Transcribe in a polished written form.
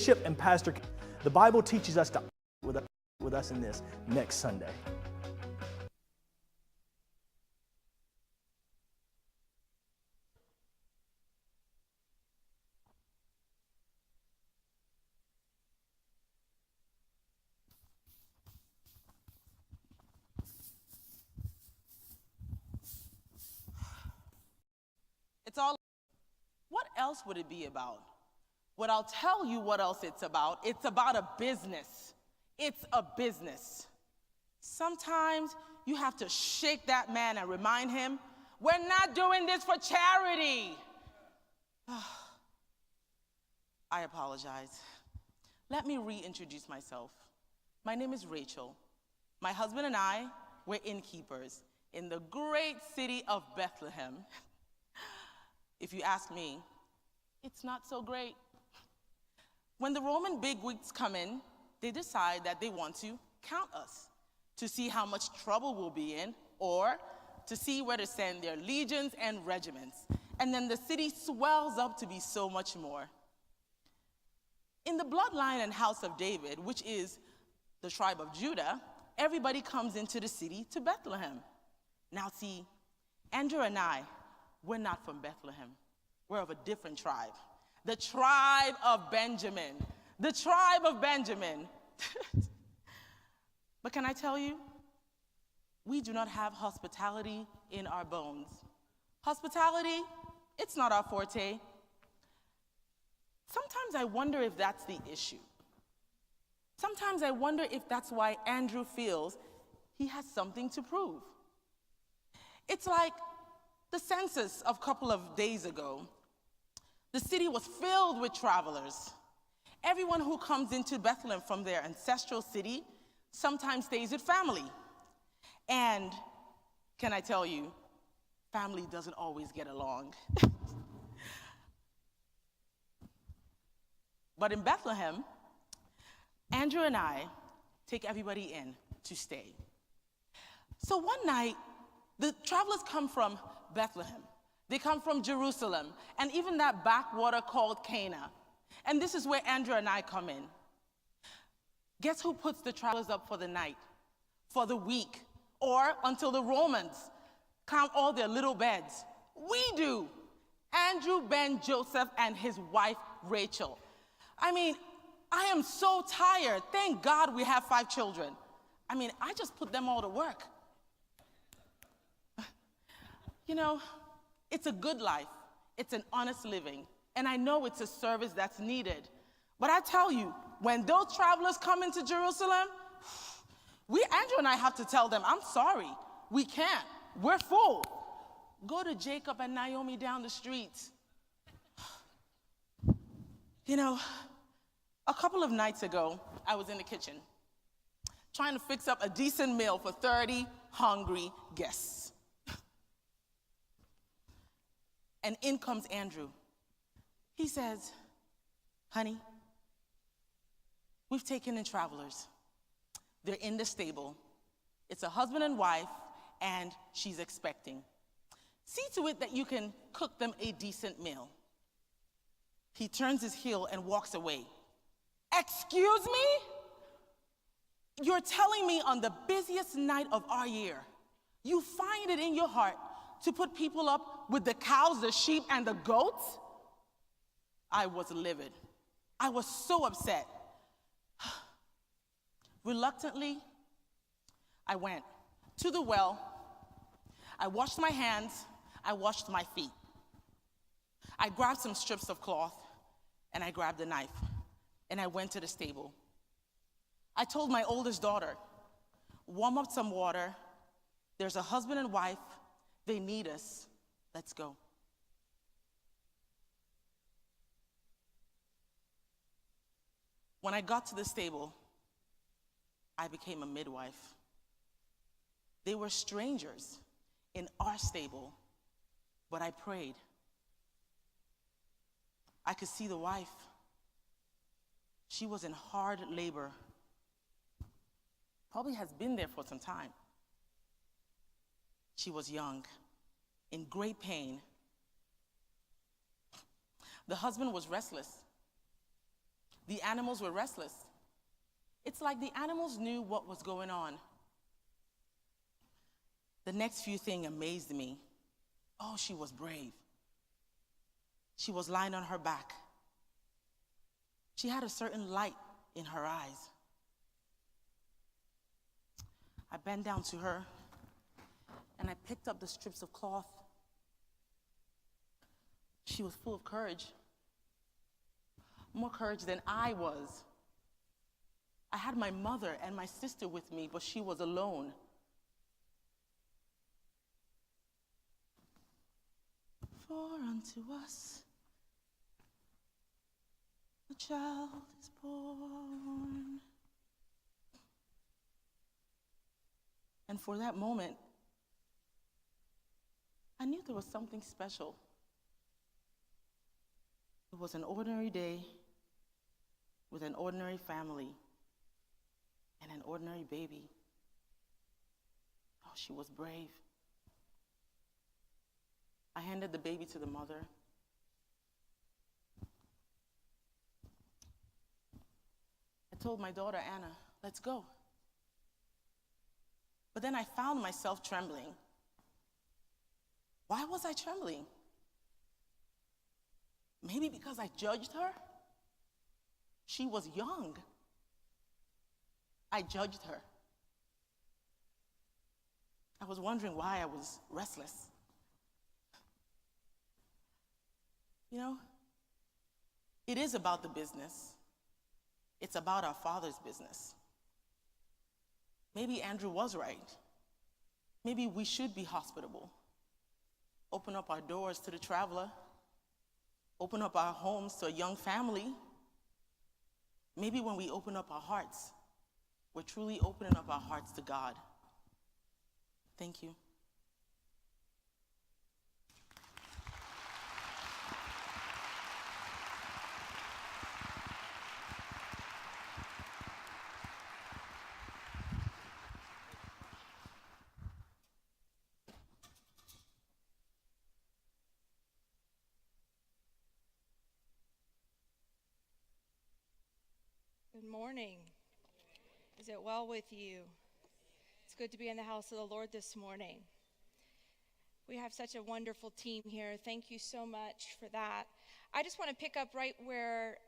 Bishop and Pastor, the Bible teaches us to with us in this next Sunday. It's all, what else would it be about? But I'll tell you what else it's about. It's about a business. It's a business. Sometimes you have to shake that man and remind him, we're not doing this for charity. I apologize. Let me reintroduce myself. My name is Rachel. My husband and I were innkeepers in the great city of Bethlehem. If you ask me, it's not so great. When the Roman bigwigs come in, they decide that they want to count us to see how much trouble we'll be in, or to see where to send their legions and regiments. And then the city swells up to be so much more. In the bloodline and house of David, which is the tribe of Judah, everybody comes into the city to Bethlehem. Now see, Andrew and I, we're not from Bethlehem. We're of a different tribe. The tribe of Benjamin. The tribe of Benjamin. But can I tell you, we do not have hospitality in our bones. Hospitality, it's not our forte. Sometimes I wonder if that's the issue. Sometimes I wonder if that's why Andrew feels he has something to prove. It's like the census of a couple of days ago. The city was filled with travelers. Everyone who comes into Bethlehem from their ancestral city sometimes stays with family. And can I tell you, family doesn't always get along. But in Bethlehem, Andrew and I take everybody in to stay. So one night, the travelers come from Bethlehem. They come from Jerusalem, and even that backwater called Cana. And this is where Andrew and I come in. Guess who puts the travelers up for the night, for the week, or until the Romans count all their little beds? We do. Andrew, Ben, Joseph, and his wife, Rachel. I mean, I am so tired. Thank God we have 5 children. I mean, I just put them all to work. You know, it's a good life. It's an honest living. And I know it's a service that's needed. But I tell you, when those travelers come into Jerusalem, Andrew and I have to tell them, I'm sorry, we can't. We're full. Go to Jacob and Naomi down the street. You know, a couple of nights ago, I was in the kitchen trying to fix up a decent meal for 30 hungry guests. And in comes Andrew. He says, honey, we've taken in travelers. They're in the stable. It's a husband and wife, and she's expecting. See to it that you can cook them a decent meal. He turns his heel and walks away. Excuse me? You're telling me on the busiest night of our year, you find it in your heart to put people up with the cows, the sheep, and the goats? I was livid. I was so upset. Reluctantly, I went to the well. I washed my hands. I washed my feet. I grabbed some strips of cloth, and I grabbed a knife, and I went to the stable. I told my oldest daughter, warm up some water. There's a husband and wife. They need us. Let's go. When I got to the stable, I became a midwife. They were strangers in our stable, but I prayed. I could see the wife. She was in hard labor. Probably has been there for some time. She was young, in great pain. The husband was restless. The animals were restless. It's like the animals knew what was going on. The next few things amazed me. Oh, she was brave. She was lying on her back. She had a certain light in her eyes. I bent down to her and I picked up the strips of cloth. She was full of courage. More courage than I was. I had my mother and my sister with me, but she was alone. For unto us a child is born. And for that moment, I knew there was something special. It was an ordinary day with an ordinary family and an ordinary baby. Oh, she was brave. I handed the baby to the mother. I told my daughter, Anna, let's go. But then I found myself trembling. Why was I trembling? Maybe because I judged her? She was young. I judged her. I was wondering why I was restless. You know, it is about the business. It's about our Father's business. Maybe Andrew was right. Maybe we should be hospitable. Open up our doors to the traveler. Open up our homes to a young family. Maybe when we open up our hearts, we're truly opening up our hearts to God. Thank you. Good morning. Is it well with you? It's good to be in the house of the Lord this morning. We have such a wonderful team here. Thank you so much for that. I just want to pick up right where